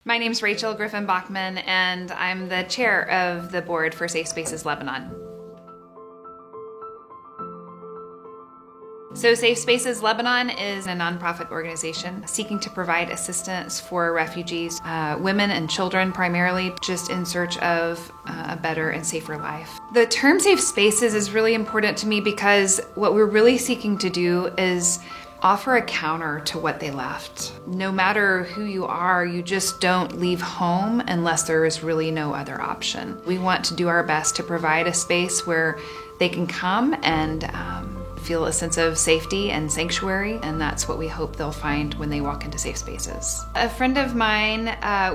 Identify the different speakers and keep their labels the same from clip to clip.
Speaker 1: My name's Rachel Griffin Bachman, and I'm the chair of the board for Safe Spaces Lebanon. So Safe Spaces Lebanon is a nonprofit organization seeking to provide assistance for refugees, women and children primarily, just in search of a better and safer life. The term safe spaces is really important to me because what we're really seeking to do is offer a counter to what they left. No matter who you are, you just don't leave home unless there is really no other option. We want to do our best to provide a space where they can come and feel a sense of safety and sanctuary, and that's what we hope they'll find when they walk into Safe Spaces. A friend of mine,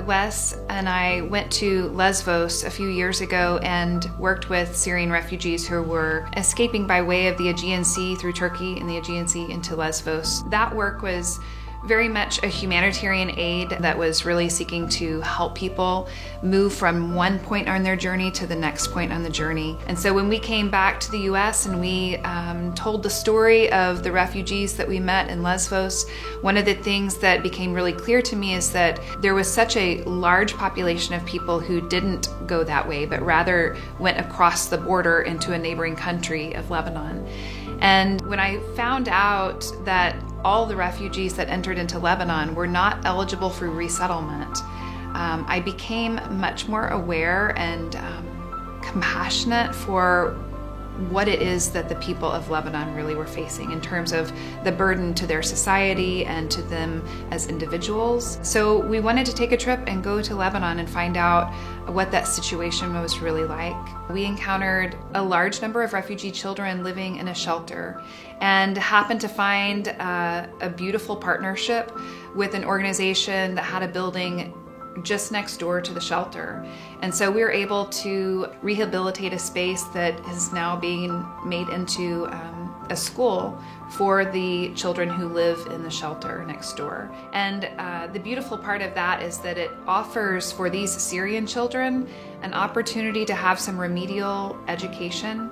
Speaker 1: Wes, and I went to Lesvos a few years ago and worked with Syrian refugees who were escaping by way of the Aegean Sea through Turkey and the Aegean Sea into Lesvos. That work was very much a humanitarian aid that was really seeking to help people move from one point on their journey to the next point on the journey. And so when we came back to the US and we told the story of the refugees that we met in Lesvos, one of the things that became really clear to me is that there was such a large population of people who didn't go that way, but rather went across the border into a neighboring country of Lebanon. And when I found out that all the refugees that entered into Lebanon were not eligible for resettlement, I became much more aware and compassionate for what it is that the people of Lebanon really were facing in terms of the burden to their society and to them as individuals. So we wanted to take a trip and go to Lebanon and find out what that situation was really like. We encountered a large number of refugee children living in a shelter and happened to find a beautiful partnership with an organization that had a building just next door to the shelter. And so we were able to rehabilitate a space that is now being made into a school for the children who live in the shelter next door. And the beautiful part of that is that it offers for these Syrian children an opportunity to have some remedial education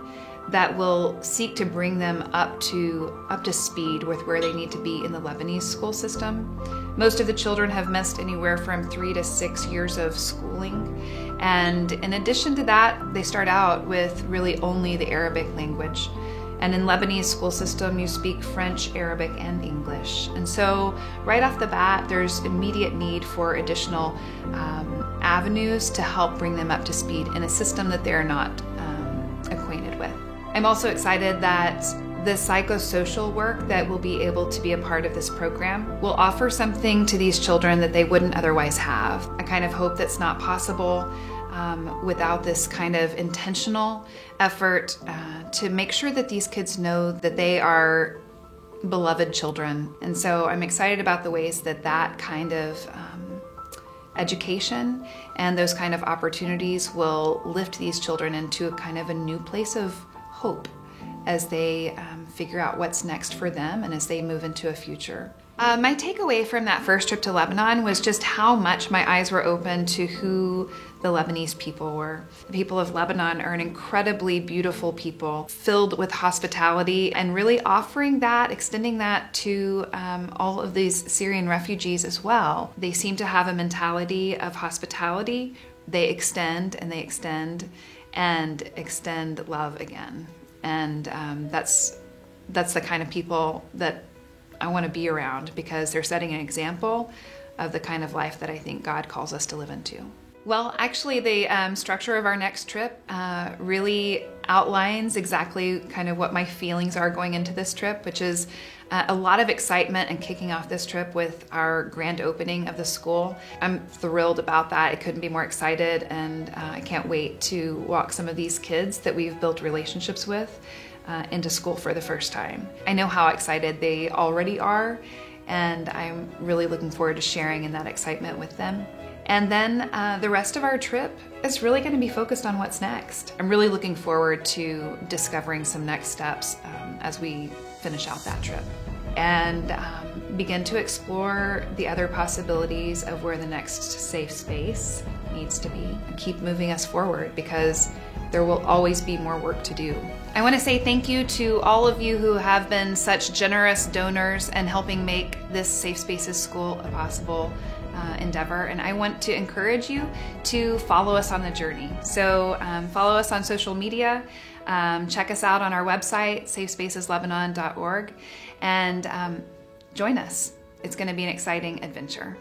Speaker 1: that will seek to bring them up to speed with where they need to be in the Lebanese school system. Most of the children have missed anywhere from 3 to 6 years of schooling. And in addition to that, they start out with really only the Arabic language. And in Lebanese school system, you speak French, Arabic, and English. And so right off the bat, there's immediate need for additional avenues to help bring them up to speed in a system that they're not acquainted with. I'm also excited that the psychosocial work that will be able to be a part of this program will offer something to these children that they wouldn't otherwise have. I kind of hope that's not possible without this kind of intentional effort to make sure that these kids know that they are beloved children. And so I'm excited about the ways that that kind of education and those kind of opportunities will lift these children into a kind of a new place of hope as they figure out what's next for them and as they move into a future. My takeaway from that first trip to Lebanon was just how much my eyes were open to who the Lebanese people were. The people of Lebanon are an incredibly beautiful people, filled with hospitality, and really offering that, extending that to all of these Syrian refugees as well. They seem to have a mentality of hospitality. They extend and they extend and extend love again. And that's the kind of people that I want to be around because they're setting an example of the kind of life that I think God calls us to live into. Well, actually, the structure of our next trip really outlines exactly kind of what my feelings are going into this trip, which is a lot of excitement and kicking off this trip with our grand opening of the school. I'm thrilled about that. I couldn't be more excited, and I can't wait to walk some of these kids that we've built relationships with into school for the first time. I know how excited they already are, and I'm really looking forward to sharing in that excitement with them. And then the rest of our trip is really going to be focused on what's next. I'm really looking forward to discovering some next steps as we finish out that trip and begin to explore the other possibilities of where the next safe space needs to be and keep moving us forward because there will always be more work to do. I want to say thank you to all of you who have been such generous donors and helping make this Safe Spaces School possible. endeavor, and I want to encourage you to follow us on the journey. So follow us on social media, check us out on our website, safespaceslebanon.org, and join us. It's going to be an exciting adventure.